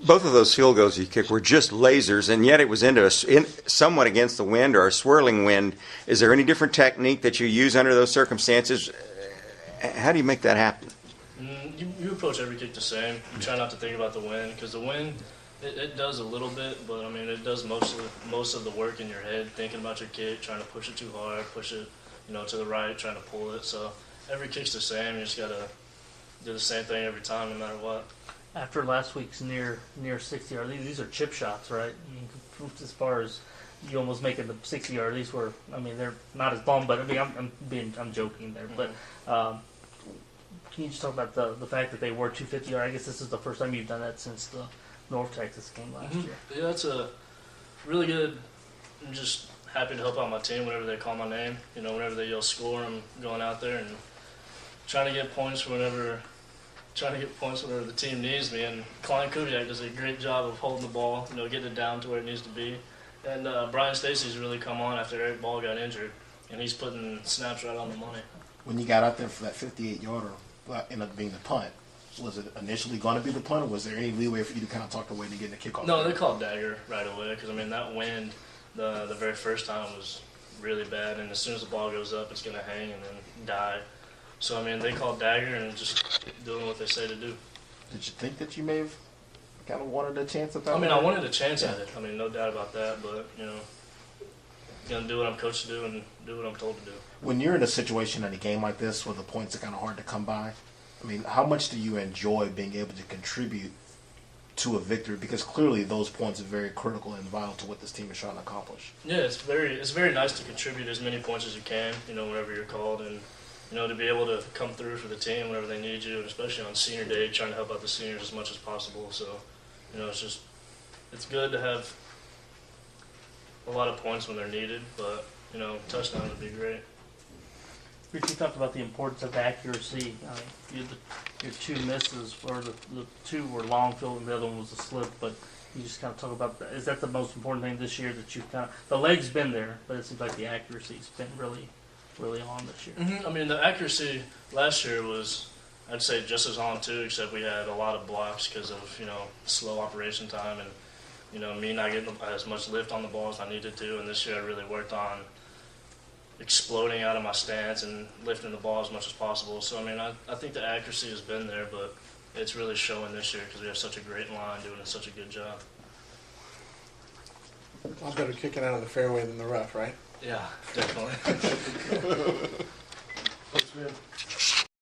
Both of those field goals you kicked were just lasers, and yet it was somewhat against the wind or a swirling wind. Is there any different technique that you use under those circumstances? How do you make that happen? You approach every kick the same. You try not to think about the wind, because the wind, it does a little bit, but I mean it does most of the work in your head, thinking about your kick, trying to push it too hard, push it to the right, trying to pull it. So every kick's the same. You just gotta do the same thing every time, no matter what. After last week's near 60-yard, these are chip shots, right? I mean, as far as you almost making the 60-yard, these were, I mean, they're not as long, but I mean, I'm joking there, but. Can you just talk about the fact that they were 250-yard? I guess this is the first time you've done that since the North Texas game last year. Yeah, that's a really good. I'm just happy to help out my team whenever they call my name. Whenever they yell score, I'm going out there and trying to get points whenever the team needs me. And Klein Kubiak does a great job of holding the ball, getting it down to where it needs to be. And Brian Stacy's really come on after Eric Ball got injured, and he's putting snaps right on the money. When you got out there for that 58-yarder, ended up being the punt. Was it initially going to be the punt, or was there any leeway for you to kind of talk the way to get the kickoff? No, they called dagger right away, because I mean that wind, the very first time was really bad, and as soon as the ball goes up, it's going to hang and then die. So I mean they called dagger and just doing what they say to do. Did you think that you may have kind of wanted a chance at that? I mean, I wanted a chance at it. I mean, no doubt about that. But gonna do what I'm coached to do and do what I'm told to do. When you're in a situation in a game like this where the points are kind of hard to come by, I mean, how much do you enjoy being able to contribute to a victory? Because clearly those points are very critical and vital to what this team is trying to accomplish. Yeah, it's very nice to contribute as many points as you can, whenever you're called, and to be able to come through for the team whenever they need you, and especially on senior day, trying to help out the seniors as much as possible. So, it's good to have a lot of points when they're needed, but touchdown would be great. Rich, you talked about the importance of accuracy. Your two misses, or the two were long field and the other one was a slip, but you just kind of talk about that. Is that the most important thing this year, that you've the leg's been there, but it seems like the accuracy's been really, really on this year? Mm-hmm. I mean, the accuracy last year was, I'd say, just as on too, except we had a lot of blocks because of, slow operation time and, me not getting as much lift on the ball as I needed to. And this year I really worked on exploding out of my stance and lifting the ball as much as possible. So, I mean, I think the accuracy has been there, but it's really showing this year because we have such a great line doing such a good job. I was better kicking out of the fairway than the rough, right? Yeah, definitely. Thanks, man.